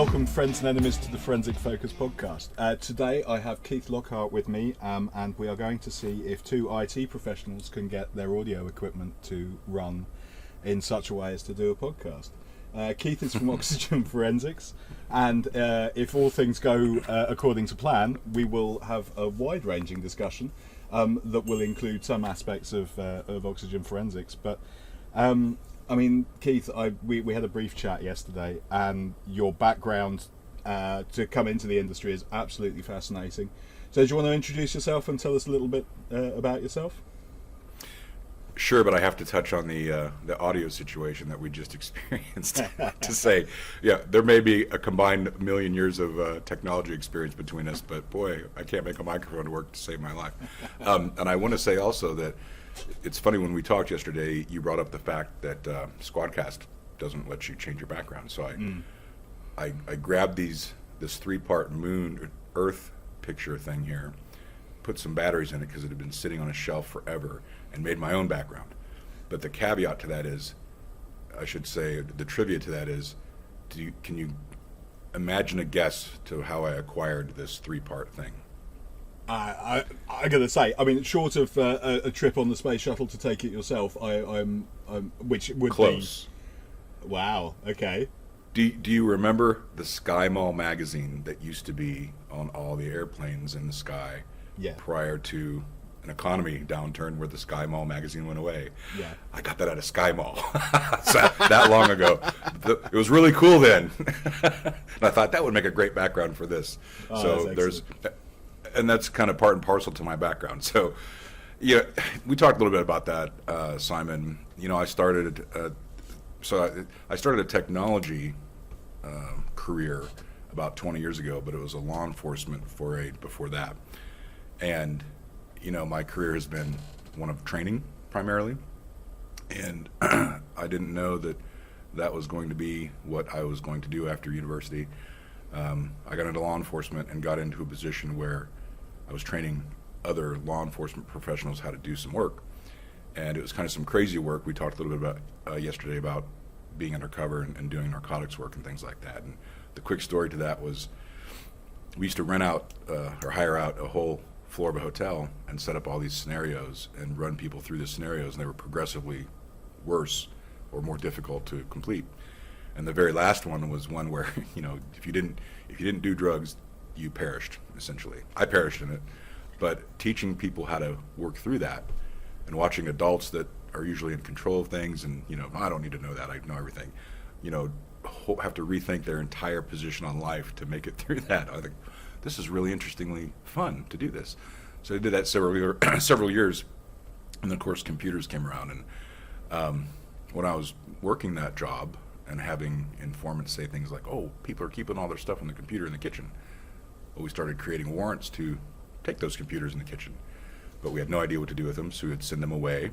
Welcome, friends and enemies, to the Forensic Focus podcast. Today I have Keith Lockhart with me, and we are going to see if two IT professionals can get their audio equipment to run in such a way as to do a podcast. Keith is from Oxygen Forensics, and if all things go according to plan, we will have a wide-ranging discussion that will include some aspects of Oxygen Forensics. But I mean, Keith, we had a brief chat yesterday, and your background to come into the industry is absolutely fascinating. So do you want to introduce yourself and tell us a little bit about yourself? Sure, but I have to touch on the audio situation that we just experienced to say, yeah, there may be a combined million years of technology experience between us, but boy, I can't make a microphone work to save my life. And I want to say also that it's funny, when we talked yesterday, you brought up the fact that Squadcast doesn't let you change your background. So I grabbed this 3-part moon Earth picture thing here, put some batteries in it because it had been sitting on a shelf forever, and made my own background. But the caveat to that is, I should say, the trivia to that is, can you imagine a guess to how I acquired this 3-part thing? I gotta say, I mean, short of a trip on the space shuttle to take it yourself, I'm which would close. Be, wow. Okay. Do you remember the Sky Mall magazine that used to be on all the airplanes in the sky? Yeah. Prior to an economy downturn where the Sky Mall magazine went away. Yeah. I got that at a Sky Mall that long ago. It was really cool then. And I thought that would make a great background for this. So that's kind of part and parcel to my background. So, yeah, we talked a little bit about that, Simon. You know, I started a technology career about 20 years ago, but it was a law enforcement foray before that. And, you know, my career has been one of training primarily. And I didn't know that was going to be what I was going to do after university. I got into law enforcement and got into a position where I was training other law enforcement professionals how to do some work. And it was kind of some crazy work. We talked a little bit about yesterday about being undercover and doing narcotics work and things like that. And the quick story to that was, we used to rent out or hire out a whole floor of a hotel and set up all these scenarios and run people through the scenarios, and they were progressively worse or more difficult to complete. And the very last one was one where, you know, if you didn't do drugs, you perished, essentially. I perished in it. But teaching people how to work through that, and watching adults that are usually in control of things, and, you know, I don't need to know that, I know everything, you know, have to rethink their entire position on life to make it through that. I think this is really interestingly fun to do this. So I did that several years, and then of course computers came around. And when I was working that job and having informants say things like, "Oh, people are keeping all their stuff in the computer in the kitchen," well, we started creating warrants to take those computers in the kitchen, but we had no idea what to do with them, so we would send them away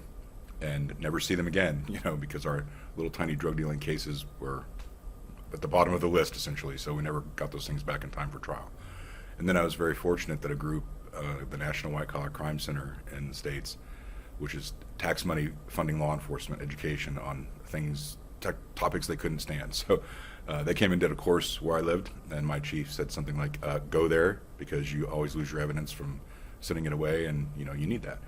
and never see them again, you know, because our little tiny drug dealing cases were at the bottom of the list, essentially, so we never got those things back in time for trial. And then I was very fortunate that a group, the National White Collar Crime Center in the States, which is tax money funding law enforcement education on things, topics they couldn't stand. So they came and did a course where I lived, and my chief said something like, go there, because you always lose your evidence from sending it away, and, you know, you need that.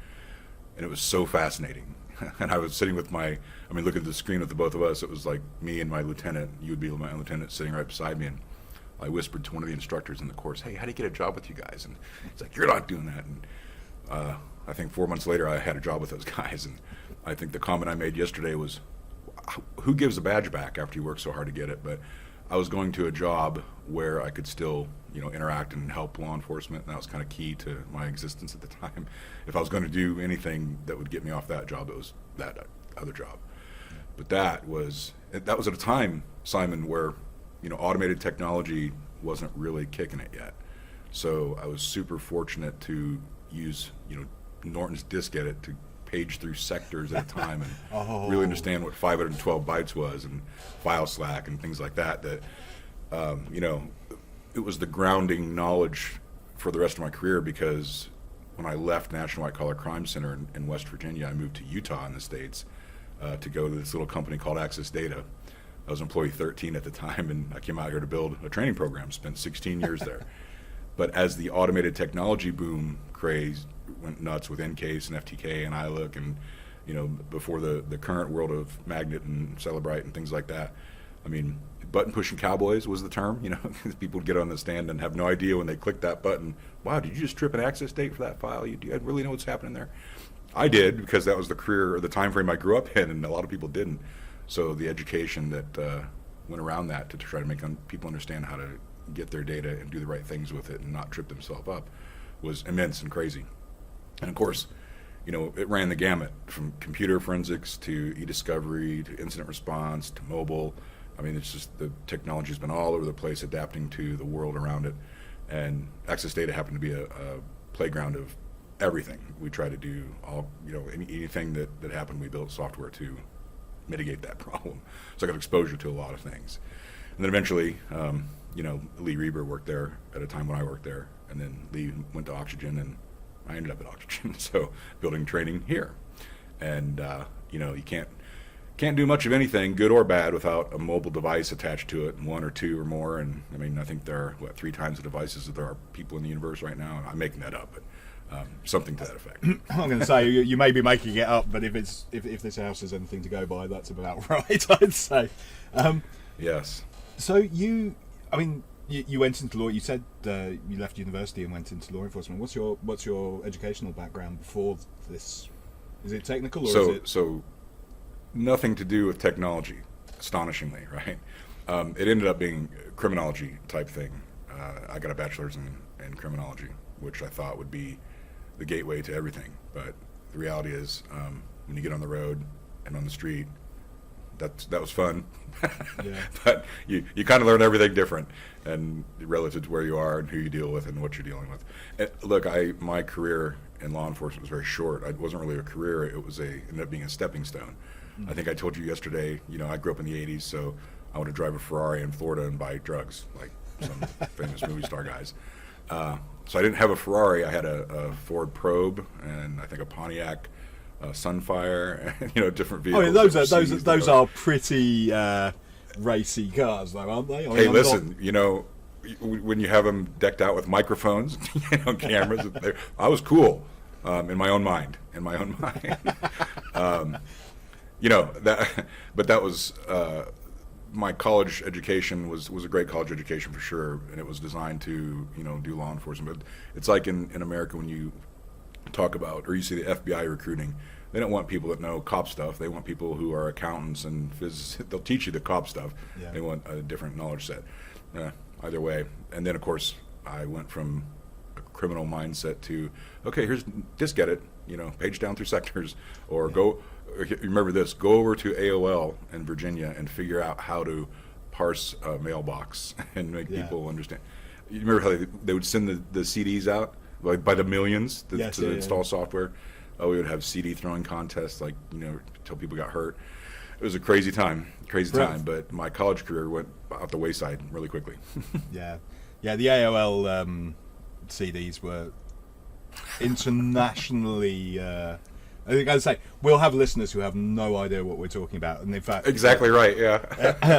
And it was so fascinating. And I was sitting with look at the screen with the both of us, it was like me and my lieutenant, you would be my lieutenant sitting right beside me, and I whispered to one of the instructors in the course, "Hey, how do you get a job with you guys?" And he's like, "You're not doing that." And I think 4 months later, I had a job with those guys. And I think the comment I made yesterday was, who gives a badge back after you work so hard to get it? But I was going to a job where I could still, you know, interact and help law enforcement, and that was kind of key to my existence at the time. If I was going to do anything that would get me off that job, it was that other job. But that was at a time, Simon, where, you know, automated technology wasn't really kicking it yet. So I was super fortunate to use, you know, Norton's disk edit to page through sectors at a time and really understand what 512 bytes was, and file slack and things like that, you know, it was the grounding knowledge for the rest of my career, because when I left National White Collar Crime Center in West Virginia, I moved to Utah in the States to go to this little company called Access Data, I was employee 13 at the time, and I came out here to build a training program, spent 16 years there. But as the automated technology boom craze went nuts with Encase and FTK and iLook, and before the current world of Magnet and Celebrite and things like that, I mean, button pushing cowboys was the term. People would get on the stand and have no idea when they clicked that button. Wow, did you just trip an access date for that file? Do you really know what's happening there? I did, because that was the career or the time frame I grew up in, and a lot of people didn't. So the education that went around that to try to make people understand how to get their data and do the right things with it and not trip themselves up was immense and crazy. And of course, it ran the gamut from computer forensics to e-discovery to incident response to mobile. I mean, it's just the technology's been all over the place, adapting to the world around it. And access data happened to be a playground of everything. We try to do anything that happened, we built software to mitigate that problem. So I got exposure to a lot of things. And then eventually, Lee Reber worked there at a time when I worked there. And then Lee went to Oxygen, and I ended up at Oxygen. So building training here. And, you can't do much of anything, good or bad, without a mobile device attached to it, one or two or more. And I mean, I think there are 3 times the devices that there are people in the universe right now. I'm making that up, but something to that effect. I'm going to say you may be making it up, but if this house is anything to go by, that's about right, I'd say. Yes. So you went into law. You said you left university and went into law enforcement. What's your educational background before this? Is it technical, or is it? So nothing to do with technology, astonishingly, right? It ended up being a criminology type thing. I got a bachelor's in criminology, which I thought would be the gateway to everything. But the reality is, when you get on the road and on the street, that was fun. Yeah. But you kind of learn everything different, and relative to where you are and who you deal with and what you're dealing with. And look, my career in law enforcement was very short. It wasn't really a career. It ended up being a stepping stone. I think I told you yesterday, I grew up in the 80s, so I would drive a Ferrari in Florida and buy drugs, like some famous movie star guys. So I didn't have a Ferrari. I had a Ford Probe and I think a Pontiac Sunfire, different vehicles. Oh, those are pretty racy cars, though, aren't they? Hey, listen, when you have them decked out with microphones, cameras, I was cool in my own mind. But that was my college education was a great college education for sure, and it was designed to do law enforcement. But it's like in America, when you talk about, or you see the FBI recruiting, they don't want people that know cop stuff. They want people who are accountants and physicists. They'll teach you the cop stuff. Yeah. They want a different knowledge set. Either way, and then of course I went from a criminal mindset to, okay, just get it, page down through sectors, or go. Remember this, go over to AOL in Virginia and figure out how to parse a mailbox and make people understand. You remember how they would send the CDs out, like by the millions to install software? We would have CD throwing contests, until people got hurt. It was a crazy time, but my college career went out the wayside really quickly. Yeah, the AOL CDs were internationally... I think I'd say we'll have listeners who have no idea what we're talking about, and in fact, exactly right, yeah.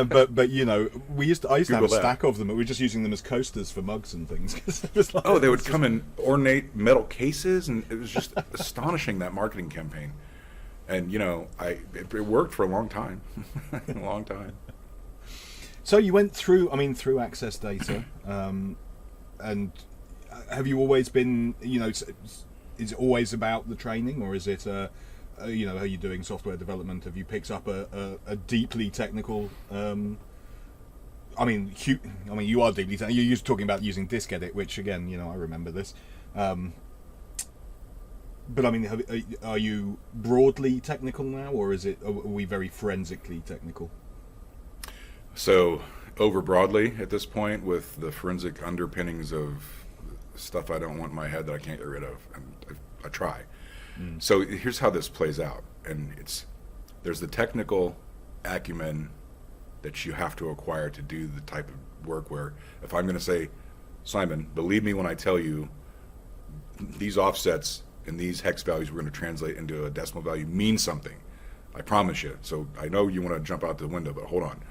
But I used to have a stack of them, but we were just using them as coasters for mugs and things. It was like, they would come in ornate metal cases, and it was just astonishing, that marketing campaign. And it worked for a long time, So you went through access data, and have you always been is it always about the training, or is it are you doing software development? Have you picked up a deeply technical you are deeply technical. You used talking about using disk edit, which again, I remember this. But are you broadly technical now, or are we very forensically technical? So over broadly at this point, with the forensic underpinnings of stuff I don't want in my head that I can't get rid of, and I try. So here's how this plays out, and there's the technical acumen that you have to acquire to do the type of work where, if I'm going to say, Simon, believe me when I tell you these offsets and these hex values we're going to translate into a decimal value mean something, I promise you. So I know you want to jump out the window, but hold on.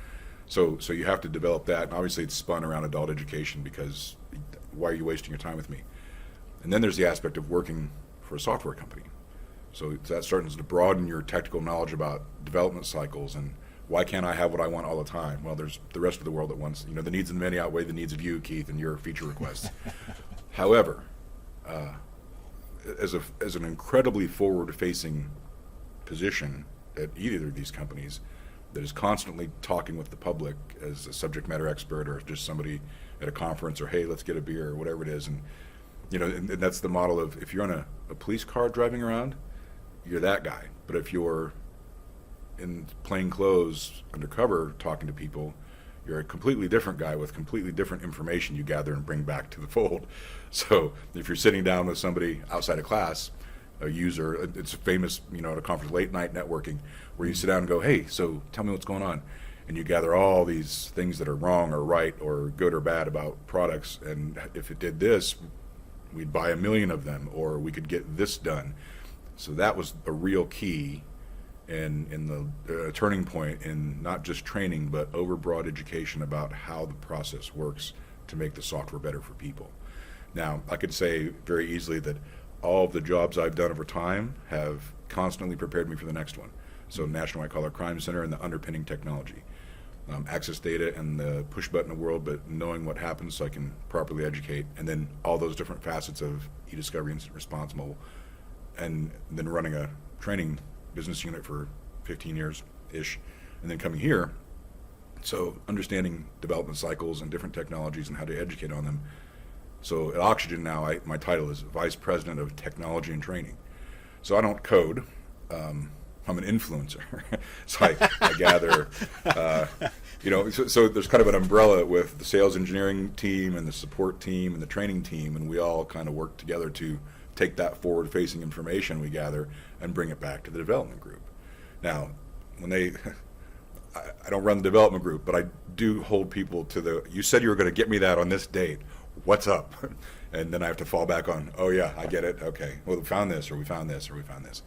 So you have to develop that, and obviously it's spun around adult education, because why are you wasting your time with me? And then there's the aspect of working for a software company. So that starts to broaden your technical knowledge about development cycles and why can't I have what I want all the time? Well, there's the rest of the world that wants, the needs of the many outweigh the needs of you, Keith, and your feature requests. However, as an incredibly forward-facing position at either of these companies that is constantly talking with the public as a subject matter expert, or just somebody at a conference, or hey, let's get a beer, or whatever it is, and and that's the model of, if you're on a police car driving around, you're that guy. But if you're in plain clothes undercover talking to people, you're a completely different guy with completely different information you gather and bring back to the fold. So if you're sitting down with somebody outside of class, a user, it's famous, at a conference, late night networking, where you sit down and go, hey, so tell me what's going on. And you gather all these things that are wrong or right or good or bad about products. And if it did this, we'd buy 1 million of them, or we could get this done. So that was a real key in the turning point in not just training, but overbroad education about how the process works to make the software better for people. Now, I could say very easily that all of the jobs I've done over time have constantly prepared me for the next one. So National White Collar Crime Center and the underpinning technology. Access data and the push button world, but knowing what happens so I can properly educate, and then all those different facets of e-discovery, incident response, mobile, and then running a training business unit for 15 years-ish, and then coming here. So understanding development cycles and different technologies and how to educate on them. So at Oxygen now, my title is Vice President of Technology and Training. So I don't code. I'm an influencer. So I gather, so there's kind of an umbrella with the sales engineering team and the support team and the training team, and we all kind of work together to take that forward-facing information we gather and bring it back to the development group. Now, I don't run the development group, but I do hold people to you said you were going to get me that on this date. What's up? And then I have to fall back on, oh yeah, I get it. Okay, well, we found this, or we found this, or we found this.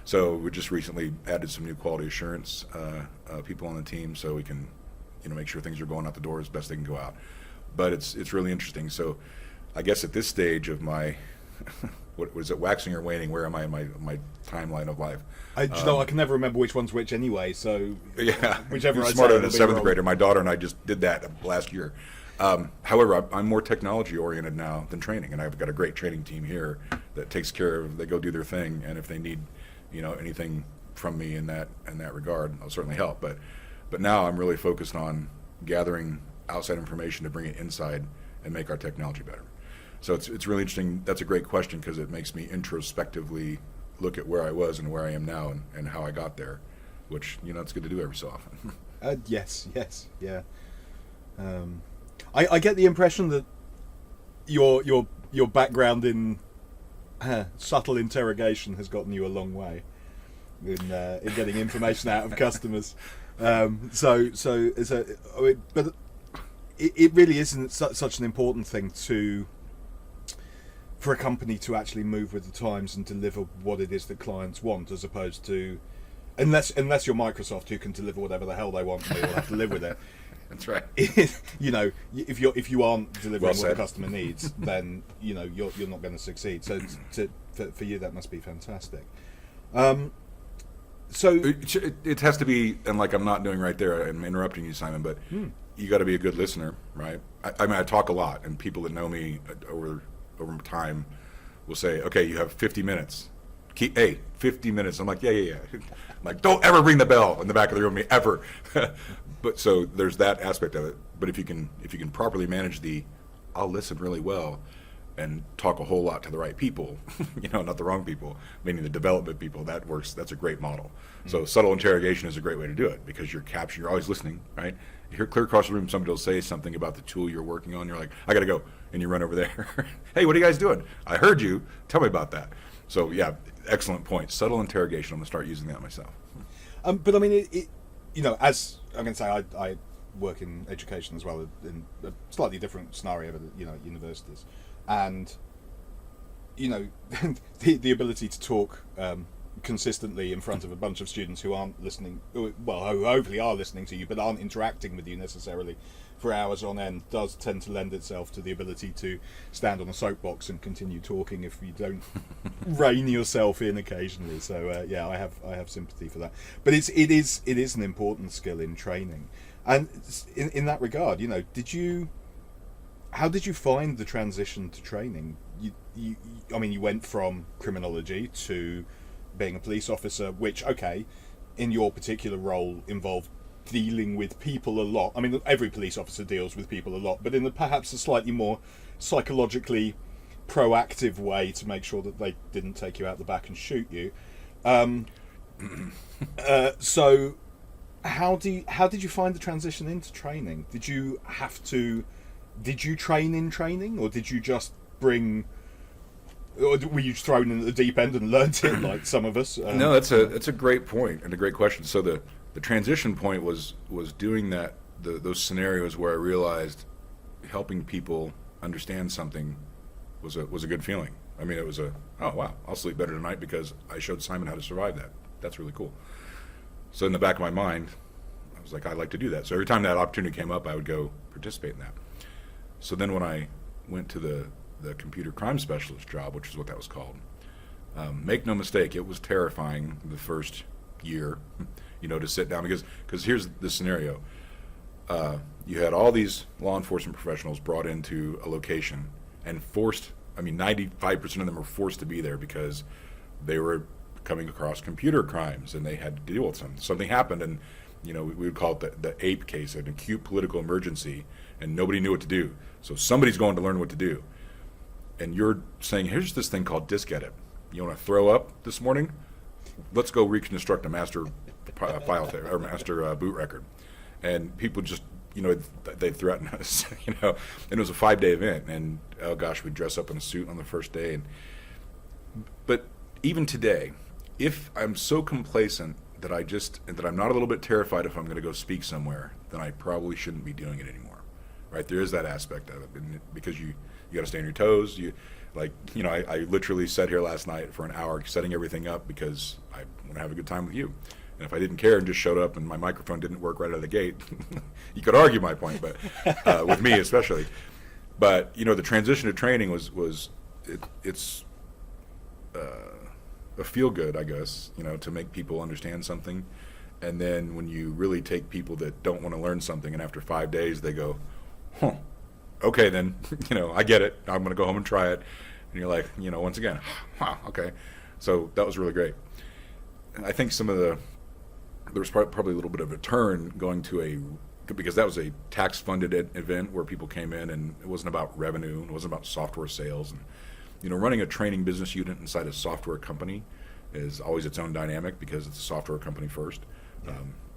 So we just recently added some new quality assurance people on the team, so we can, make sure things are going out the door as best they can go out. But it's really interesting. So I guess at this stage of my, what was it, waxing or waning? Where am I in my timeline of life? I can never remember which one's which anyway. So yeah, whichever. You're smarter than a seventh grader. My daughter and I just did that last year. However, I'm more technology oriented now than training, and I've got a great training team here that takes care of. They go do their thing, and if they need, anything from me in that regard, I'll certainly help. But now I'm really focused on gathering outside information to bring it inside and make our technology better. So it's really interesting. That's a great question, because it makes me introspectively look at where I was and where I am now and how I got there, which it's good to do every so often. Yes, yeah. I get the impression that your background in subtle interrogation has gotten you a long way in getting information out of customers. But it really isn't such an important thing for a company to actually move with the times and deliver what it is that clients want, as opposed to, unless you're Microsoft, who can deliver whatever the hell they want and they will have to live with it. That's right. If you aren't delivering what the customer needs, then you're not going to succeed. So for you, that must be fantastic. So it has to be, and like I'm not doing right there, I'm interrupting you, Simon, but you got to be a good listener, right? I mean, I talk a lot, and people that know me over time will say, okay, you have 50 minutes. 50 minutes. I'm like, yeah. I'm like, don't ever ring the bell in the back of the room, ever. But so there's that aspect of it. But if you can properly manage I'll listen really well and talk a whole lot to the right people, not the wrong people, meaning the development people. That works. That's a great model. So subtle interrogation is a great way to do it, because you're always listening, right? You hear clear across the room, somebody will say something about the tool you're working on. You're like, I got to go. And you run over there. Hey, what are you guys doing? I heard you. Tell me about that. So yeah, excellent point. Subtle interrogation. I'm going to start using that myself. But I mean, as I'm going to say, I work in education as well, in a slightly different scenario, but at universities, and the ability to talk consistently in front of a bunch of students who aren't listening, well, who hopefully are listening to you, but aren't interacting with you necessarily for hours on end, does tend to lend itself to the ability to stand on a soapbox and continue talking if you don't rein yourself in occasionally. So yeah, I have sympathy for that. But it is an important skill in training, and in that regard, you know, how did you find the transition to training? I mean, you went from criminology to being a police officer, which, okay, in your particular role involved dealing with people a lot. I mean, every police officer deals with people a lot, but in perhaps a slightly more psychologically proactive way to make sure that they didn't take you out the back and shoot you. So how did you find the transition into training? Did you train in training, or did you just or were you thrown in at the deep end and learnt it like some of us? No, that's a great point and a great question. So the transition point was doing those scenarios where I realized helping people understand something was a good feeling. I mean, it was oh wow, I'll sleep better tonight because I showed Simon how to survive that. That's really cool. So in the back of my mind, I was like, I'd like to do that. So every time that opportunity came up, I would go participate in that. So then when I went to the computer crime specialist job, which is what that was called, make no mistake, it was terrifying the first year, you know, to sit down, because here's the scenario. You had all these law enforcement professionals brought into a location and forced, I mean, 95% of them were forced to be there because they were coming across computer crimes and they had to deal with something happened, and you know, we would call it the APE case, an acute political emergency, and nobody knew what to do. So somebody's going to learn what to do. And you're saying, here's this thing called disk edit. You want to throw up this morning? Let's go reconstruct a master file or master boot record. And people just, you know, they threaten us, you know. And it was a 5-day event, and oh gosh, we'd dress up in a suit on the first day. But even today, if I'm so complacent that I'm not a little bit terrified if I'm going to go speak somewhere, then I probably shouldn't be doing it anymore, right? There is that aspect of it, because you got to stay on your toes. I literally sat here last night for an hour setting everything up because I want to have a good time with you. And if I didn't care and just showed up and my microphone didn't work right out of the gate, you could argue my point, but with me especially. But you know, the transition to training it's a feel good, I guess, you know, to make people understand something. And then when you really take people that don't want to learn something, and after 5 days they go, huh, okay then, you know, I get it, I'm going to go home and try it. And you're like, you know, once again, wow, okay. So that was really great. And I think there was probably a little bit of a turn going to because that was a tax-funded event where people came in, and it wasn't about revenue, it wasn't about software sales. And you know, running a training business unit inside a software company is always its own dynamic because it's a software company first. Yeah.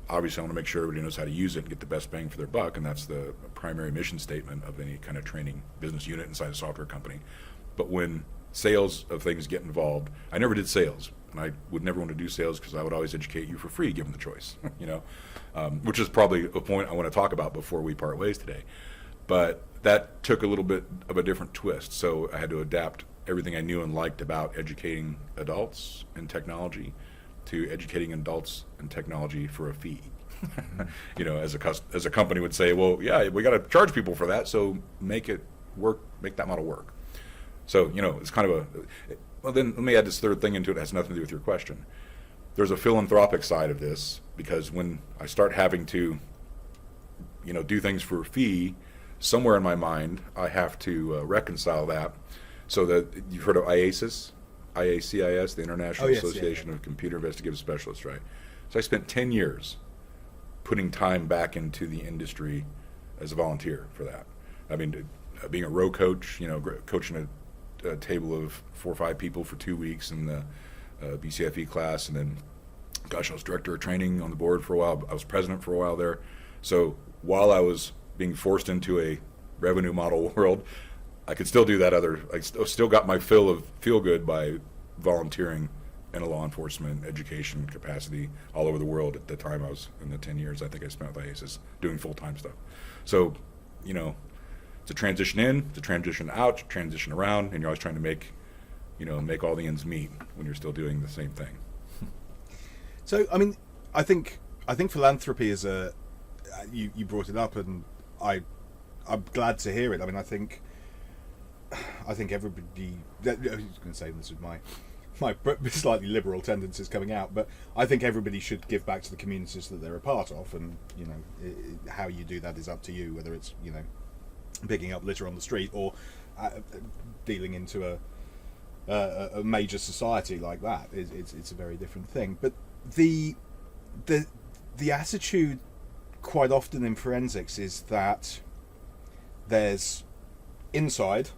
Obviously, I want to make sure everybody knows how to use it and get the best bang for their buck, and that's the primary mission statement of any kind of training business unit inside a software company. But when sales of things get involved, I never did sales, and I would never want to do sales because I would always educate you for free given the choice, you know, which is probably a point I want to talk about before we part ways today. But that took a little bit of a different twist, so I had to adapt everything I knew and liked about educating adults in technology to educating adults in technology for a fee. You know, as a company would say, well, yeah, we got to charge people for that, so make it work, make that model work. So, you know, it's kind of well, then let me add this third thing into it that has nothing to do with your question. There's a philanthropic side of this, because when I start having to, you know, do things for a fee, somewhere in my mind, I have to reconcile that. So that you've heard of IACIS, the International Association of Computer Investigative Specialists, right? So I spent 10 years putting time back into the industry as a volunteer for that. I mean, being a row coach, you know, coaching a table of 4 or 5 people for 2 weeks in the BCFE class, and then, gosh, I was director of training on the board for a while. I was president for a while there. So while I was being forced into a revenue model world, I could still do that I still got my fill of feel good by volunteering in a law enforcement education capacity all over the world. At the time I was in the 10 years I think I spent with IASIS doing full-time stuff. So, you know, it's a transition in, it's a transition out, it's a transition around, and you're always trying to make all the ends meet when you're still doing the same thing. So, I mean, I think philanthropy is a you brought it up, and I'm glad to hear it. I mean, I think everybody. I was going to say this with my slightly liberal tendencies coming out, but I think everybody should give back to the communities that they're a part of, and how you do that is up to you. Whether it's picking up litter on the street or dealing into a major society like that, it's a very different thing. But the attitude quite often in forensics is that there's inside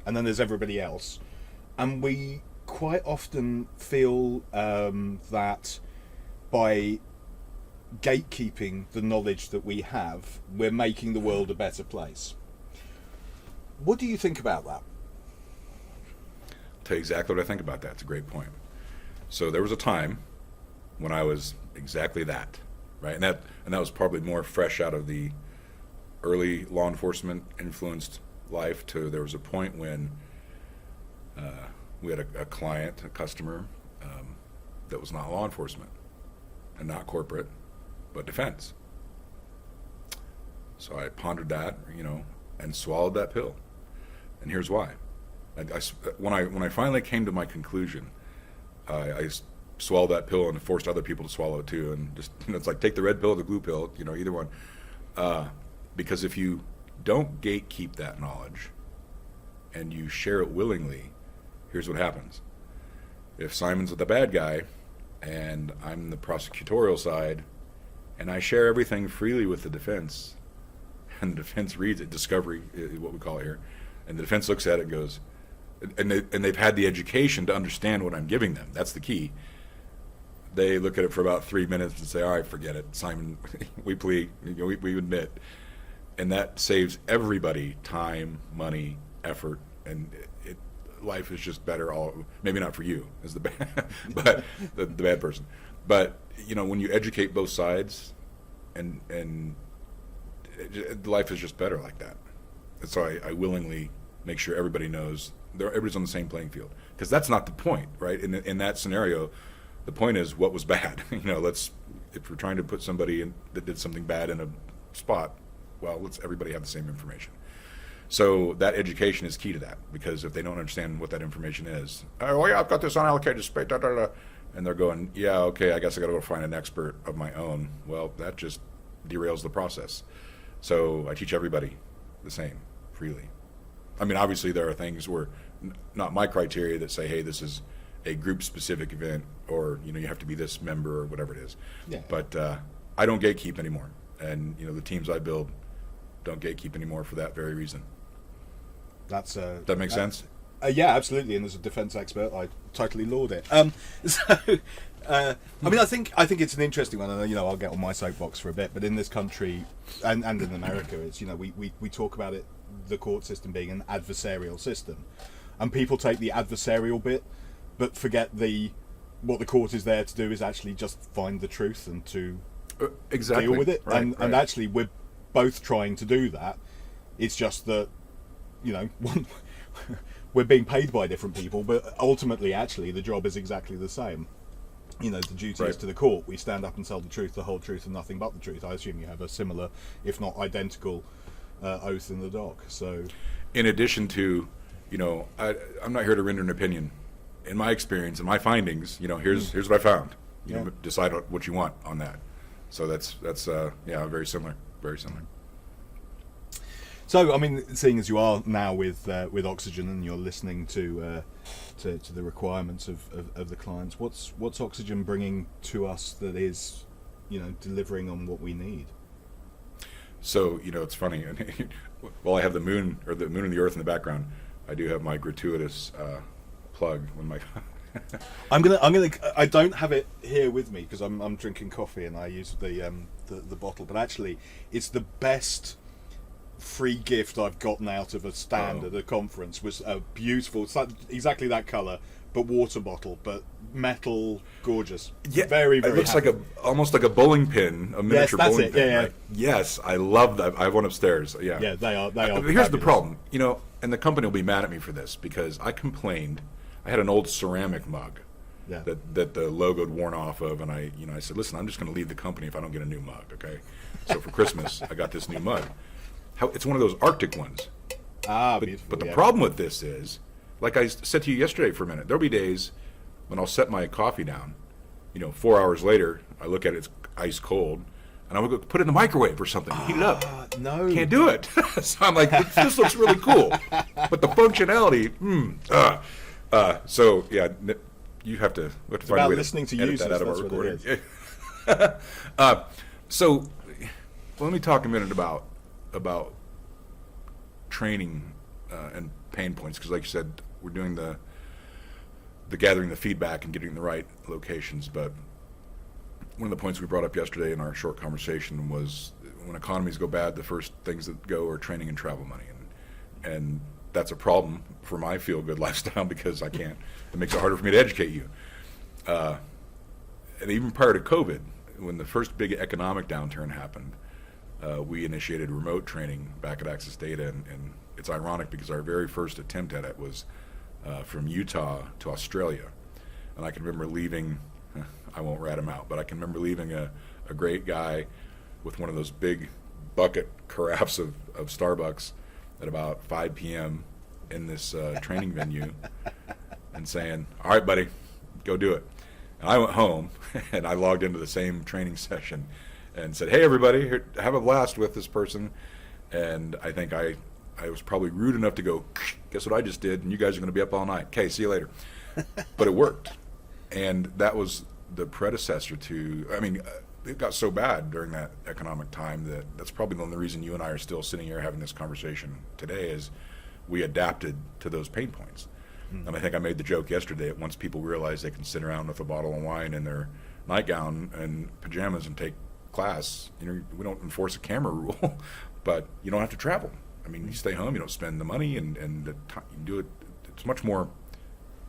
and then there's everybody else, and we quite often feel that by gatekeeping the knowledge that we have, we're making the world a better place. What do you think about that? I'll tell you exactly what I think about that. It's a great point. So there was a time when I was exactly that, right? And that was probably more fresh out of the early law enforcement influenced life to there was a point when we had a client, a customer, that was not law enforcement and not corporate, but defense. So I pondered that, and swallowed that pill. And here's why. When I finally came to my conclusion, I swallowed that pill and forced other people to swallow it too. And just it's like take the red pill or the blue pill, either one. Because if you don't gatekeep that knowledge and you share it willingly, here's what happens. If Simon's the bad guy and I'm the prosecutorial side and I share everything freely with the defense, and the defense reads it, discovery is what we call it here, and the defense looks at it and goes, and they've had the education to understand what I'm giving them. That's the key. They look at it for about 3 minutes and say, all right, forget it. Simon, we plead, we admit. And that saves everybody time, money, effort, and life is just better. Maybe not for you as the bad, but the bad person. But when you educate both sides, and life is just better like that. And so I willingly make sure everybody knows everybody's on the same playing field, because that's not the point, right? In that scenario, the point is what was bad. If we're trying to put somebody that did something bad in a spot, well, let's everybody have the same information. So that education is key to that, because if they don't understand what that information is, oh yeah, I've got this unallocated space, and they're going, yeah, okay, I guess I got to go find an expert of my own. Well, that just derails the process. So I teach everybody the same, freely. I mean, obviously there are things where not my criteria that say, hey, this is a group-specific event, or you have to be this member or whatever it is. Yeah. But I don't gatekeep anymore, and the teams I build don't gatekeep anymore for that very reason. That makes sense? Yeah, absolutely. And as a defense expert, I totally laud it. I mean, I think it's an interesting one, and I'll get on my soapbox for a bit. But in this country and in America, it's we talk about it, the court system being an adversarial system, and people take the adversarial bit, but forget what the court is there to do is actually just find the truth and to exactly deal with it. Right, and actually, we're both trying to do that. It's just that we're being paid by different people, but ultimately, actually, the job is exactly the same. The duty is to the court. We stand up and tell the truth, the whole truth, and nothing but the truth. I assume you have a similar, if not identical, oath in the dock. So, in addition to, I'm not here to render an opinion. In my experience and my findings, here's what I found. Decide what you want on that. So that's very similar, very similar. So, I mean, seeing as you are now with Oxygen and you're listening to the requirements of the clients, what's Oxygen bringing to us that is, delivering on what we need? So, it's funny. While I have the moon and the earth in the background, I do have my gratuitous plug when my. I don't have it here with me because I'm drinking coffee and I use the bottle, but actually, it's the best free gift I've gotten out of a stand at a conference. Was a beautiful, exactly that colour, but water bottle, but metal, gorgeous. Yeah, very, very. It looks happy. like almost like a bowling pin, a miniature bowling pin. Yeah. Right? Yes, I love that. I have one upstairs. Yeah, yeah, they are. But here's the problem, and the company will be mad at me for this because I complained. I had an old ceramic mug that the logo had worn off of, and I said, listen, I'm just going to leave the company if I don't get a new mug, okay? So for Christmas, I got this new mug. It's one of those Arctic ones. Beautiful. But the problem with this is, like I said to you yesterday for a minute, there'll be days when I'll set my coffee down, 4 hours later, I look at it, it's ice cold, and I would go put it in the microwave or something, heat it up. No. Can't do it. So I'm like, this looks really cool. But the functionality, so yeah, we have to find a way listening to edit users, that out of our that's recording. what it So let me talk a minute about training and pain points, because like you said, we're doing the gathering the feedback and getting the right locations. But one of the points we brought up yesterday in our short conversation was when economies go bad, the first things that go are training and travel money, and that's a problem for my feel-good lifestyle because I can't. It makes it harder for me to educate you. And even prior to COVID, when the first big economic downturn happened, we initiated remote training back at Access Data, and it's ironic because our very first attempt at it was from Utah to Australia. And I can remember leaving, I won't rat him out, but I can remember leaving a great guy with one of those big bucket carafes of Starbucks at about 5 p.m. in this training venue and saying, all right, buddy, go do it. And I went home and I logged into the same training session and said, hey, everybody, here, have a blast with this person. And I think I was probably rude enough to go, guess what I just did? And you guys are going to be up all night. Okay, see you later. But it worked. And that was the predecessor to, it got so bad during that economic time that's probably the only reason you and I are still sitting here having this conversation today is we adapted to those pain points. And I think I made the joke yesterday that once people realize they can sit around with a bottle of wine in their nightgown and pajamas and take class, we don't enforce a camera rule, but you don't have to travel. You stay home, you don't spend the money, and the time you do it. It's much more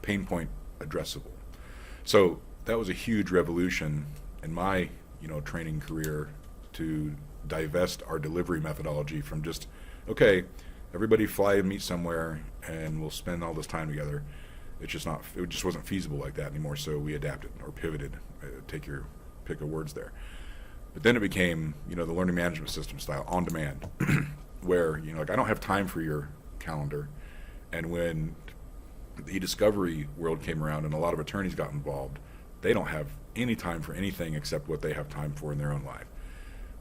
pain point addressable. So that was a huge revolution in my training career to divest our delivery methodology from just, okay, everybody fly and meet somewhere and we'll spend all this time together. It just wasn't feasible like that anymore, so we adapted or pivoted, take your pick of words there. But then it became, the learning management system style, on demand, where, I don't have time for your calendar. And when the e-discovery world came around and a lot of attorneys got involved, they don't have any time for anything except what they have time for in their own life.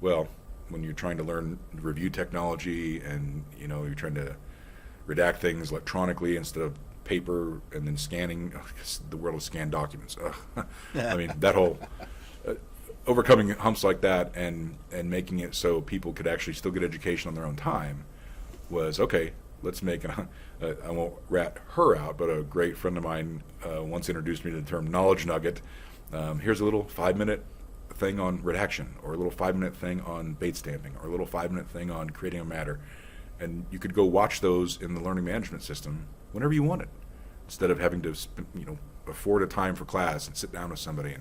Well, when you're trying to learn review technology and, you're trying to redact things electronically instead of paper and then scanning, the world of scanned documents. That whole... overcoming humps like that and making it so people could actually still get education on their own time was, okay, let's make I won't rat her out, but a great friend of mine once introduced me to the term knowledge nugget. Here's a little 5-minute thing on redaction, or a little 5-minute thing on bait stamping, or a little 5-minute thing on creating a matter. And you could go watch those in the learning management system whenever you wanted, instead of having to afford a time for class and sit down with somebody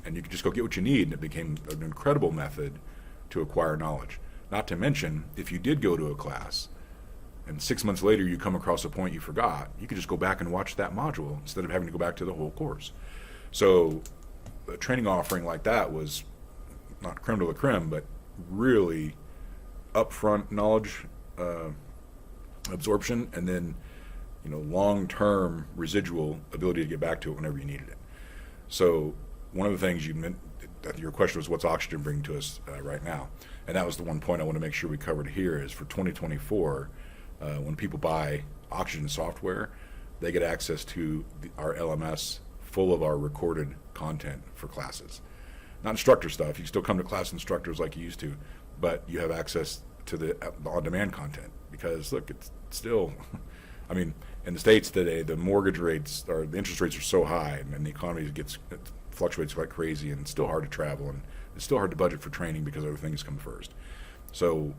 and you could just go get what you need, and it became an incredible method to acquire knowledge. Not to mention, if you did go to a class, and 6 months later you come across a point you forgot, you could just go back and watch that module instead of having to go back to the whole course. So a training offering like that was not creme de la creme, but really upfront knowledge absorption, and then long-term residual ability to get back to it whenever you needed it. So one of the things you meant, your question was, what's Oxygen bringing to us right now? And that was the one point I want to make sure we covered here is for 2024, when people buy Oxygen software, they get access to our LMS full of our recorded content for classes. Not instructor stuff. You still come to class instructors like you used to, but you have access to the on-demand content because, look, it's still, in the States today, the mortgage rates, or the interest rates are so high, and the economy fluctuates like crazy, and it's still hard to travel, and it's still hard to budget for training because other things come first. So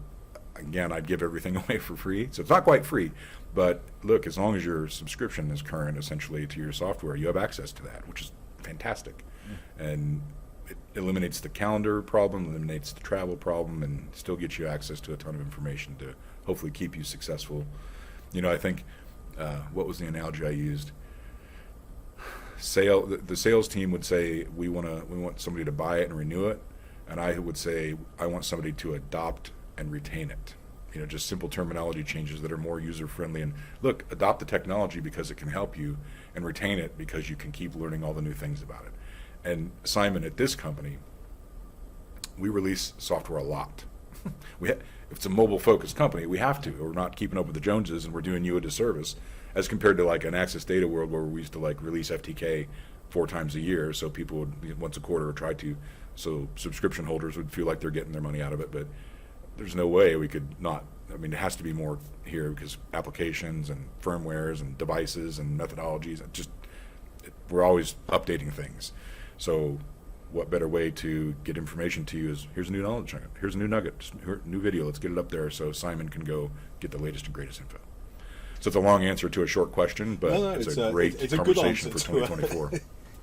again, I'd give everything away for free. So it's not quite free, but look, as long as your subscription is current essentially to your software, you have access to that, which is fantastic. And it eliminates the calendar problem, eliminates the travel problem, and still gets you access to a ton of information to hopefully keep you successful. I think, what was the analogy I used? the sales team would say we want somebody to buy it and renew it, and I would say I want somebody to adopt and retain it. Just simple terminology changes that are more user friendly. And look, adopt the technology because it can help you, and retain it because you can keep learning all the new things about it. And Simon, at this company, we release software a lot. If it's a mobile focused company, we have to. We're not keeping up with the Joneses, and we're doing you a disservice as compared to like an Access Data world where we used to like release FTK 4 times a year, so people would once a quarter or try to, so subscription holders would feel like they're getting their money out of it. But there's no way we could not. I mean, it has to be more here because applications and firmwares and devices and methodologies, we're always updating things. So what better way to get information to you is here's a new knowledge nugget, here's a new nugget, new video, let's get it up there so Simon can go get the latest and greatest info. So it's a long answer to a short question, but it's a great conversation for 2024.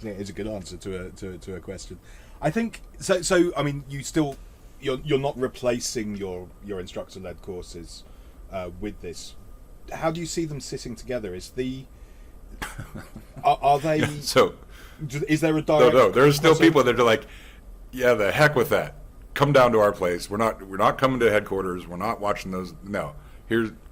Yeah, it's a good answer to a question. I think so. I mean, you're not replacing your instructor-led courses with this. How do you see them sitting together? Are they? So is there a direct? No. There's still people that are like, yeah, the heck with that. Come down to our place. We're not coming to headquarters. We're not watching those. No,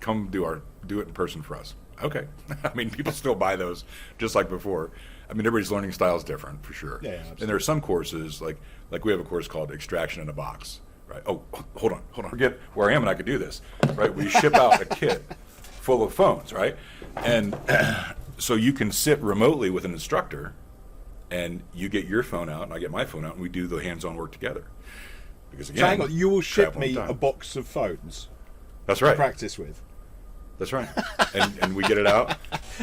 come do it in person for us. Okay. I mean, people still buy those just like before. I mean, everybody's learning style is different for sure. Yeah, absolutely. And there are some courses like we have a course called Extraction in a Box. Right. Oh, hold on. Forget where I am and I could do this. Right. We ship out a kit full of phones. Right. And so you can sit remotely with an instructor, and you get your phone out and I get my phone out, and we do the hands-on work together. Because again, so hang on, you will ship me a box of phones. That's right. To practice with. That's right. And we get it out.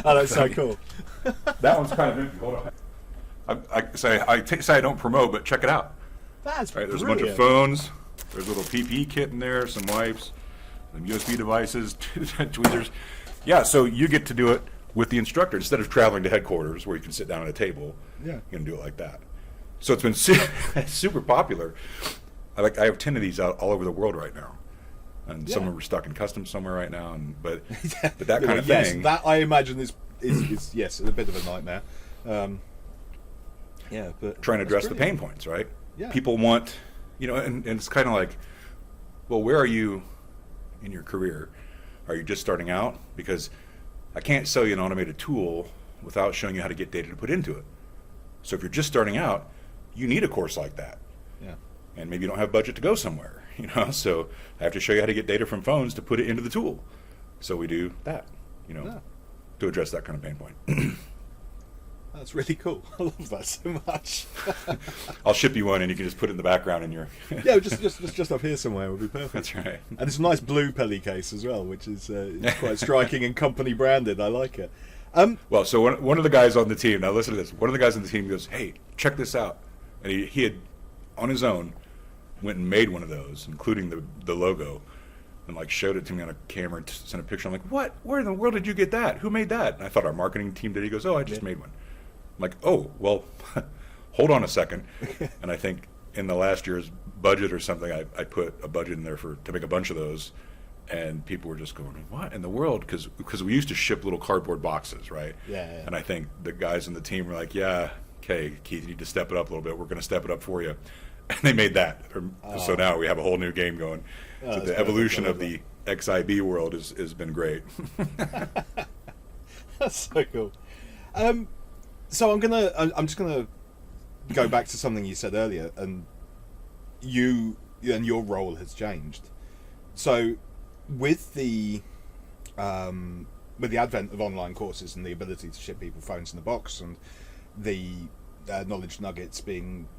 Oh, that's so cool. That one's kind of empty. Hold on. I say I don't promote, but check it out. That's right. There's brilliant. A bunch of phones. There's a little PPE kit in there, some wipes, some USB devices, tweezers. Yeah, so you get to do it with the instructor instead of traveling to headquarters where you can sit down at a table. Yeah, you can do it like that. So it's been super popular. I have 10 of these out all over the world right now, and some of them are stuck in customs somewhere right now. But that kind of thing. That I imagine is yes, a bit of a nightmare. But trying to address the pain points, right? Yeah. People want, and it's kind of like, well, where are you in your career? Are you just starting out? Because I can't sell you an automated tool without showing you how to get data to put into it. So if you're just starting out, you need a course like that. Yeah. And maybe you don't have budget to go somewhere, so I have to show you how to get data from phones to put it into the tool. So we do that, to address that kind of pain point. That's really cool. I love that so much. I'll ship you one, and you can just put it in the background in your. Yeah, just up here somewhere would be perfect. That's right. And it's a nice blue Pelly case as well, which is quite striking and company branded. I like it. Well, so one of the guys on the team. Now listen to this. One of the guys on the team goes, "Hey, check this out," and he had on his own went and made one of those, including the logo, and showed it to me on a camera and sent a picture. I'm like, "What? Where in the world did you get that? Who made that?" And I thought our marketing team did. He goes, "Oh, I just made one." I'm like, oh, well, hold on a second. And I think in the last year's budget or something, I put a budget in there to make a bunch of those. And people were just going, what in the world? Because we used to ship little cardboard boxes, right? Yeah. And I think the guys on the team were like, yeah, okay, Keith, you need to step it up a little bit. We're going to step it up for you. And they made that. So now we have a whole new game going. So the evolution of the XIB world has been great. That's so cool. So I'm just gonna go back to something you said earlier, and your role has changed. So with the advent of online courses and the ability to ship people phones in the box, and the knowledge nuggets being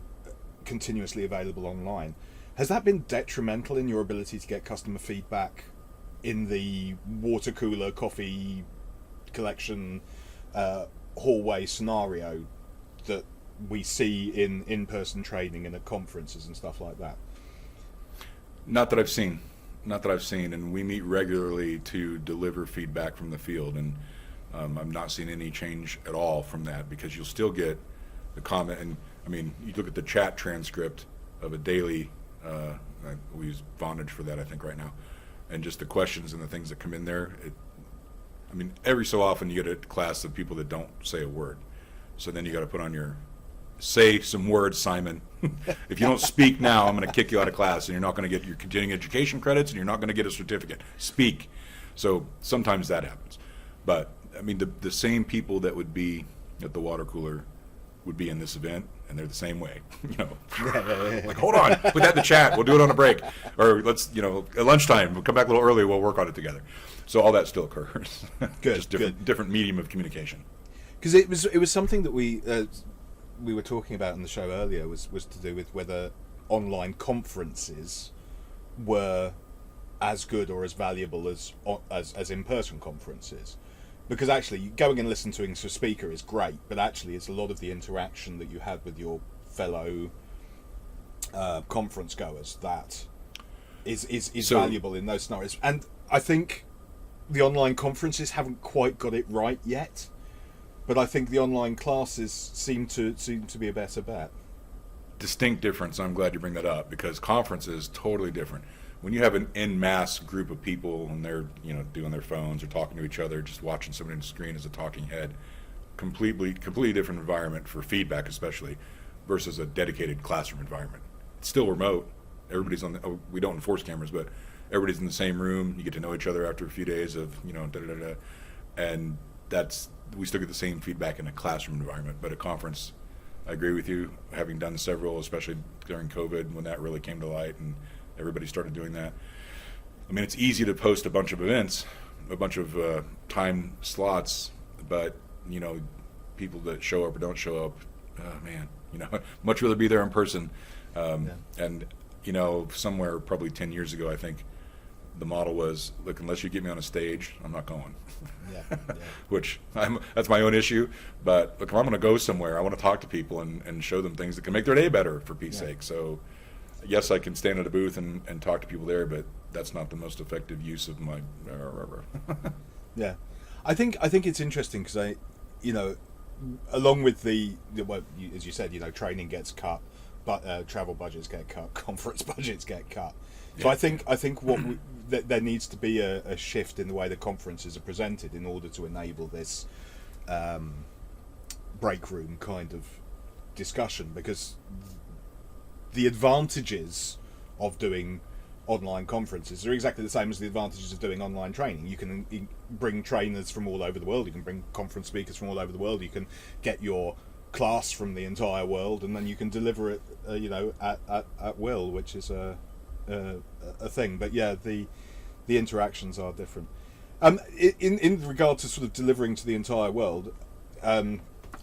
continuously available online, has that been detrimental in your ability to get customer feedback in the water cooler coffee collection hallway scenario that we see in in-person training and at conferences and stuff like that? Not that I've seen, and we meet regularly to deliver feedback from the field, and I'm not seeing any change at all from that, because you'll still get the comment. And I mean, you look at the chat transcript of a daily, we use Vonage for that, I think, right now, and just the questions and the things that come in there. I mean, every so often you get a class of people that don't say a word, So then you got to put on your, say some words, Simon. If you don't speak now, I'm going to kick you out of class, and you're not going to get your continuing education credits, and you're not going to get a certificate. Speak. So sometimes that happens. But, I mean, the same people that would be at the water cooler would be in this event, and they're the same way. Like, hold on, put that in the chat. We'll do it on a break. Or let's, at lunchtime, we'll come back a little early, we'll work on it together. So all that still occurs. Good, Just different medium of communication. Because it was something that we were talking about in the show earlier was to do with whether online conferences were as good or as valuable as in-person conferences. Because actually, going and listening to a speaker is great, but actually it's a lot of the interaction that you have with your fellow conference goers that is valuable in those scenarios. And I think the online conferences haven't quite got it right yet, but I think the online classes seem to be a better bet. Distinct difference. I'm glad you bring that up, because conference is totally different. When you have an en masse group of people and they're doing their phones or talking to each other, just watching somebody on the screen as a talking head, completely different environment for feedback, especially, versus a dedicated classroom environment. It's still remote. Everybody's we don't enforce cameras, but everybody's in the same room. You get to know each other after a few days of and we still get the same feedback in a classroom environment. But a conference, I agree with you, having done several, especially during COVID when that really came to light and everybody started doing that. I mean, it's easy to post a bunch of events, a bunch of time slots, but people that show up or don't show up, man, much rather be there in person. And somewhere probably 10 years ago, I think the model was, look, unless you get me on a stage, I'm not going. Which that's my own issue. But look, if I'm going to go somewhere, I want to talk to people and show them things that can make their day better, for Pete's sake. So yes, I can stand at a booth and talk to people there, but that's not the most effective use of my. Yeah, I think it's interesting because along with as you said, training gets cut, but travel budgets get cut, conference budgets get cut. So I think there needs to be a shift in the way the conferences are presented in order to enable this break room kind of discussion, because the advantages of doing online conferences are exactly the same as the advantages of doing online training. You can bring trainers from all over the world, you can bring conference speakers from all over the world, you can get your class from the entire world, and then you can deliver it at will, which is a thing. But yeah, the interactions are different. In regard to sort of delivering to the entire world, I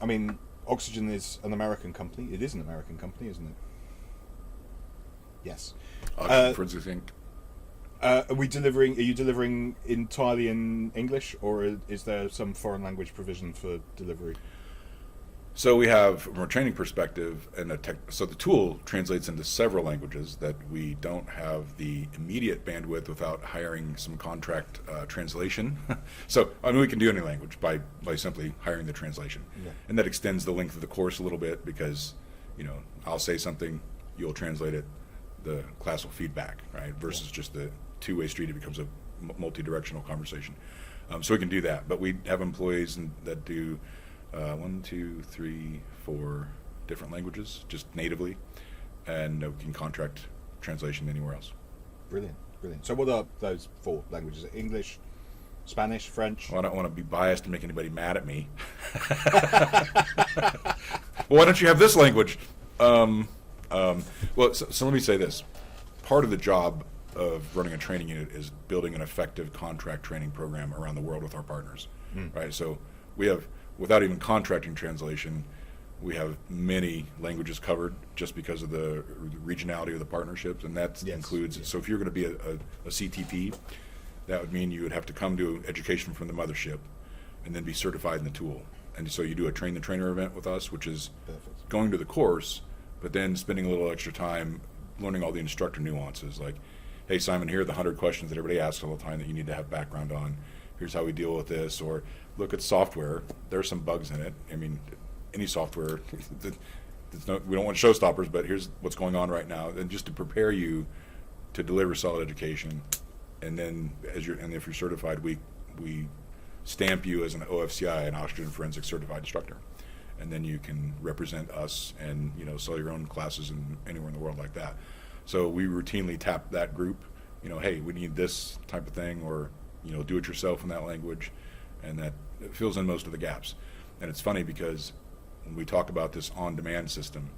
mean, Oxygen is an American company. It is an American company, isn't it? Yes. Forensic Inc. Are you delivering entirely in English, or is there some foreign language provision for delivery? So we have, from a training perspective, so the tool translates into several languages that we don't have the immediate bandwidth without hiring some contract translation. So I mean, we can do any language by simply hiring the translation, and that extends the length of the course a little bit, because I'll say something, you'll translate it, the class will feedback, right? Versus just the two-way street, it becomes a multi-directional conversation. So we can do that, but we have employees that do 1, 2, 3, 4 different languages just natively, and we can contract translation anywhere else. Brilliant. So what are those 4 languages? English, Spanish, French? Well, I don't want to be biased and make anybody mad at me. Well, why don't you have this language? Well, so let me say this. Part of the job of running a training unit is building an effective contract training program around the world with our partners, right? So we have, without even contracting translation, we have many languages covered just because of the regionality of the partnerships, and that includes, so if you're going to be a CTP, that would mean you would have to come to education from the mothership and then be certified in the tool. And so you do a train the trainer event with us, which is going to the course, but then spending a little extra time learning all the instructor nuances, like, hey, Simon, here are the 100 questions that everybody asks all the time that you need to have background on. Here's how we deal with this. Or look at software. There are some bugs in it. I mean, any software, we don't want showstoppers, but here's what's going on right now. And just to prepare you to deliver solid education. And then if you're certified, we stamp you as an OFCI, an Oxygen Forensic Certified Instructor. and then you can represent us and sell your own classes anywhere in the world like that. So we routinely tap that group, hey, we need this type of thing, or do it yourself in that language, and that fills in most of the gaps. And it's funny because when we talk about this on-demand system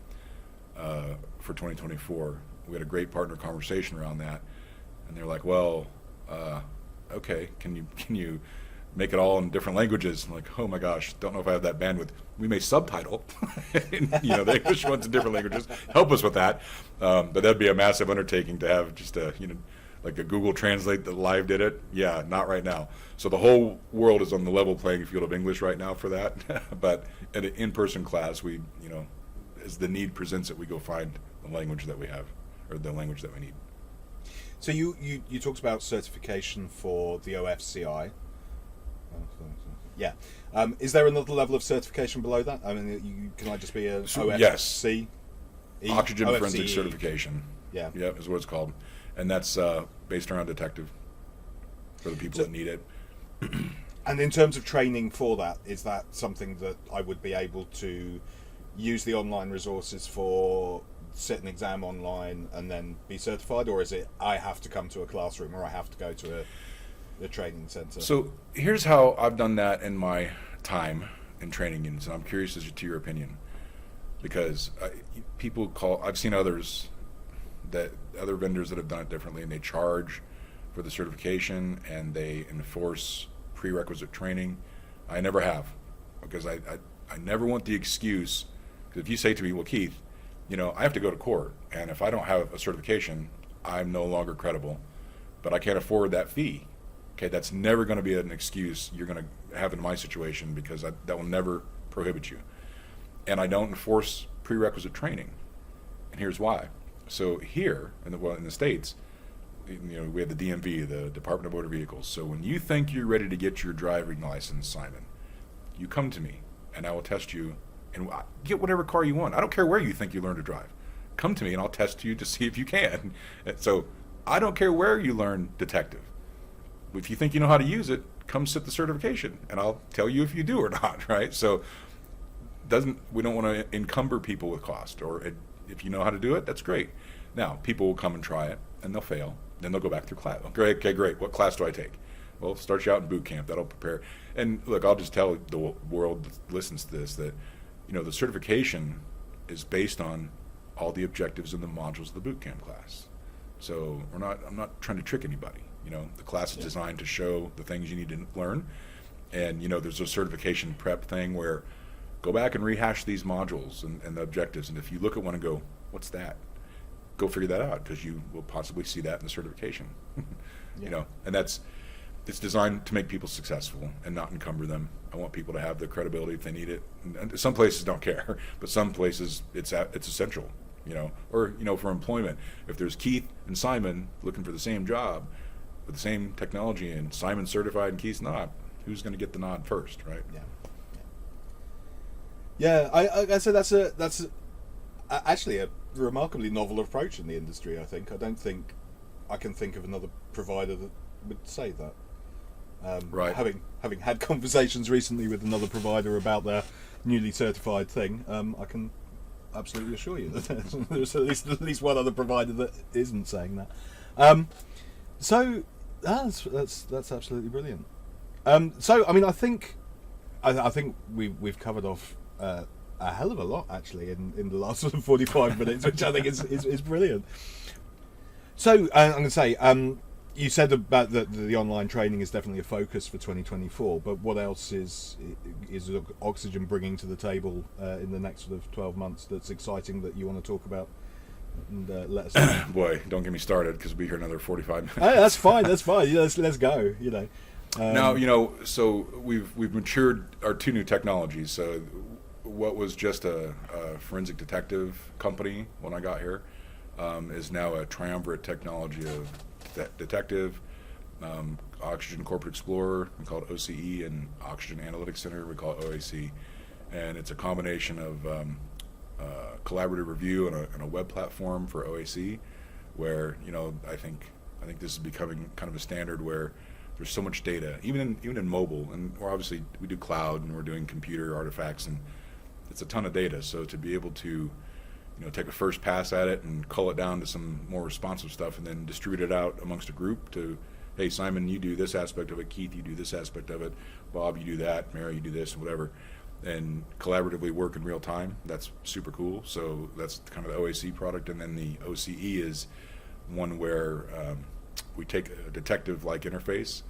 for 2024, we had a great partner conversation around that, and they're like, well, okay, can you make it all in different languages? I'm like, oh my gosh, don't know if I have that bandwidth. We may subtitle, the English ones in different languages. Help us with that. But that'd be a massive undertaking to have just like a Google Translate that live did it. Yeah, not right now. So the whole world is on the level playing field of English right now for that. But at an in-person class, we, as the need presents it, we go find the language that we have, or the language that we need. So you talked about certification for the OFCI. Yeah. Is there another level of certification below that? I mean, can I just be a OFC? Yes. Oxygen OFCE. Forensic Certification. Yeah. Yeah, is what it's called. And that's based around detective for the people that need it. And in terms of training for that, is that something that I would be able to use the online resources for, sit an exam online and then be certified, or is it I have to come to a classroom, or I have to go to a training center? So here's how I've done that in my time in training units, and I'm curious as to your opinion, because I've seen other vendors that have done it differently, and they charge for the certification and they enforce prerequisite training. I never have, because I never want the excuse, because if you say to me, well, Keith, I have to go to court, and if I don't have a certification, I'm no longer credible, but I can't afford that fee. Okay, that's never going to be an excuse you're going to have in my situation, because that will never prohibit you. And I don't enforce prerequisite training, and here's why. So here in the States, we have the DMV, the Department of Motor Vehicles. So when you think you're ready to get your driving license, Simon, you come to me, and I will test you, and get whatever car you want. I don't care where you think you learn to drive. Come to me, and I'll test you to see if you can. So I don't care where you learn detective. If you think you know how to use it, come sit the certification, and I'll tell you if you do or not, right? So we don't want to encumber people with cost, or if you know how to do it, that's great. Now, people will come and try it, and they'll fail. Then they'll go back through class. Okay, great. What class do I take? Well, start you out in boot camp. That'll prepare. And look, I'll just tell the world that listens to this that, the certification is based on all the objectives and the modules of the boot camp class. So I'm not trying to trick anybody. The class is designed to show the things you need to learn. And, there's a certification prep thing where go back and rehash these modules and the objectives. And if you look at one and go, what's that? Go figure that out, because you will possibly see that in the certification. And it's designed to make people successful and not encumber them. I want people to have the credibility if they need it. And some places don't care, but some places it's essential. Or for employment, if there's Keith and Simon looking for the same job with the same technology, and Simon's certified and Keith's not, who's going to get the nod first, right? Yeah. I said that's actually a remarkably novel approach in the industry. I don't think I can think of another provider that would say that. Right. Having had conversations recently with another provider about their newly certified thing, I can absolutely assure you that there's at least one other provider that isn't saying that. So that's absolutely brilliant. So I mean, I think we've covered off a hell of a lot actually in the last sort of 45 minutes, which I think is brilliant. So I'm going to say, you said about the online training is definitely a focus for 2024, but what else is Oxygen bringing to the table in the next sort of 12 months that's exciting that you want to talk about? And let us know. Boy, don't get me started, because we'll be here another 45 minutes. Hey, that's fine. Let's go. Now, so we've matured our two new technologies. So what was just a forensic detective company when I got here is now a triumvirate technology of detective, Oxygen Corporate Explorer, we call it OCE, and Oxygen Analytic Center, we call it OAC. And it's a combination of collaborative review and a web platform for OAC, where I think this is becoming kind of a standard where there's so much data, even in mobile, and we do cloud, and we're doing computer artifacts, and it's a ton of data. So to be able to take a first pass at it and cull it down to some more responsive stuff, and then distribute it out amongst a group to, hey, Simon, you do this aspect of it. Keith, you do this aspect of it. Bob, you do that. Mary, you do this, whatever. And collaboratively work in real time. That's super cool. So that's kind of the OAC product. And then the OCE is one where we take a detective-like interface,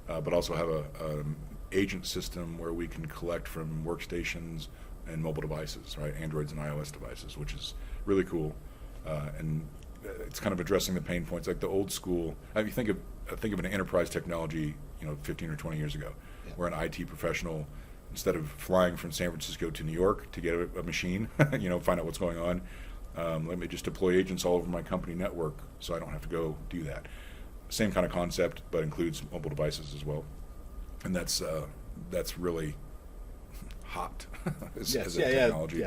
but also have a agent system where we can collect from workstations and mobile devices, right? Androids and iOS devices, which is really cool. And it's kind of addressing the pain points, like the old school. I mean, think of an enterprise technology, 15 or 20 years ago, where an IT professional, instead of flying from San Francisco to New York to get a machine, find out what's going on, let me just deploy agents all over my company network so I don't have to go do that. Same kind of concept, but includes mobile devices as well. And that's really hot as a technology.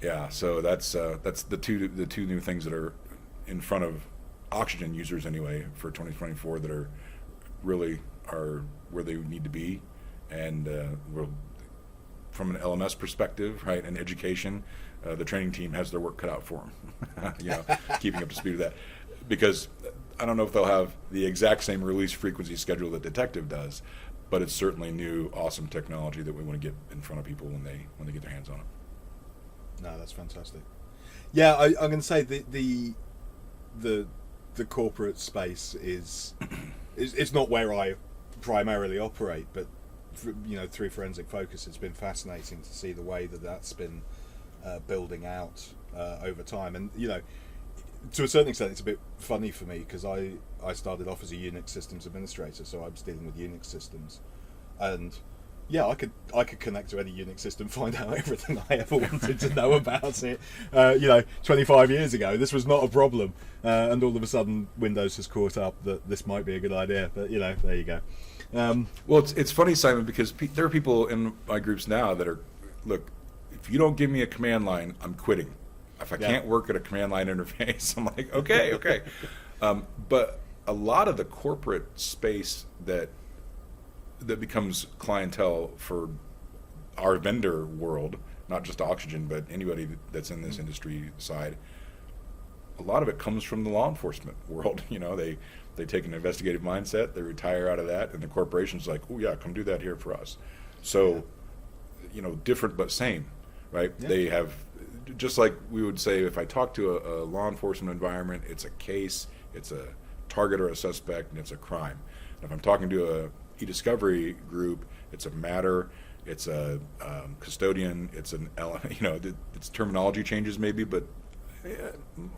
Yeah, so that's the two new things that are in front of Oxygen users anyway for 2024 that are really where they need to be, and we're, from an LMS perspective, right, and education, the training team has their work cut out for them. Keeping up to speed with that, because I don't know if they'll have the exact same release frequency schedule that Detective does, but it's certainly new, awesome technology that we want to get in front of people when they get their hands on it. No, that's fantastic. Yeah, I'm going to say the corporate space is it's not where I primarily operate, but through Forensic Focus, it's been fascinating to see the way that's been building out over time. And to a certain extent, it's a bit funny for me because I started off as a Unix systems administrator, so I was dealing with Unix systems, and I could connect to any Unix system, find out everything I ever wanted to know about it. 25 years ago, this was not a problem, and all of a sudden, Windows has caught up that this might be a good idea. But there you go. Well, it's funny, Simon, because there are people in my groups now that are, look, if you don't give me a command line, I'm quitting. If I can't work at a command line interface, I'm like, okay. But a lot of the corporate space that becomes clientele for our vendor world, not just Oxygen, but anybody that's in this industry side, a lot of it comes from the law enforcement world. They take an investigative mindset, they retire out of that, and the corporation's like, oh yeah, come do that here for us. So, different but same, right? Yeah. They have, just like we would say, if I talk to a law enforcement environment, it's a case, it's a target or a suspect, and it's a crime. And if I'm talking to a e-discovery group, it's a matter, it's a custodian, it's an its terminology changes maybe, but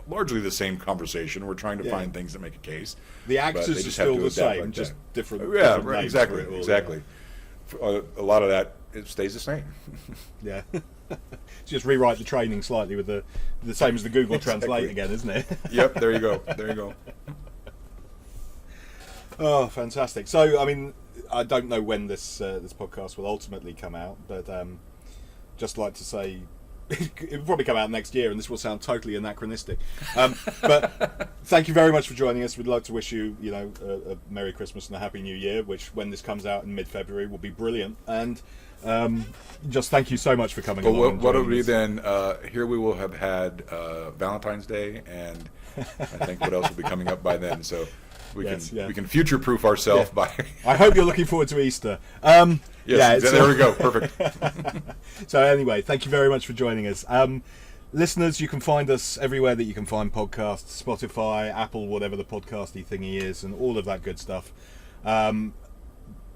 largely the same conversation. We're trying to find things that make a case. The actors are still the same, just different. Yeah, right, exactly. A lot of that, it stays the same. Yeah. Just rewrite the training slightly with the same as the Google Translate again, isn't it? Yep, there you go. Oh, fantastic. So, I mean, I don't know when this podcast will ultimately come out, but just like to say, it will probably come out next year, and this will sound totally anachronistic. But thank you very much for joining us. We'd like to wish you, a Merry Christmas and a Happy New Year, which, when this comes out in mid-February, will be brilliant. And just thank you so much for coming along. What will be then? Here we will have had Valentine's Day, and I think what else will be coming up by then. So. We can future-proof ourselves by. I hope you're looking forward to Easter. Yes, there we go. Perfect. So anyway, thank you very much for joining us. Listeners, you can find us everywhere that you can find podcasts, Spotify, Apple, whatever the podcasty thingy is, and all of that good stuff.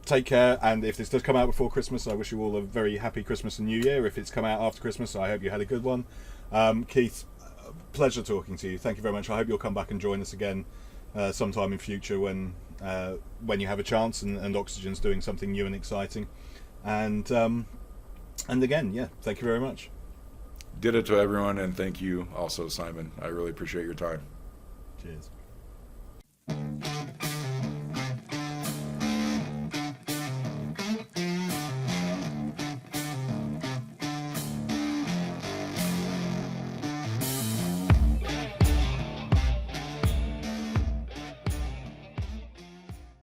Take care, and if this does come out before Christmas, I wish you all a very happy Christmas and New Year. If it's come out after Christmas, I hope you had a good one. Keith, pleasure talking to you. Thank you very much. I hope you'll come back and join us again sometime in future when you have a chance and Oxygen's doing something new and exciting. And again, thank you very much. Ditto to everyone, and thank you also, Simon. I really appreciate your time. Cheers.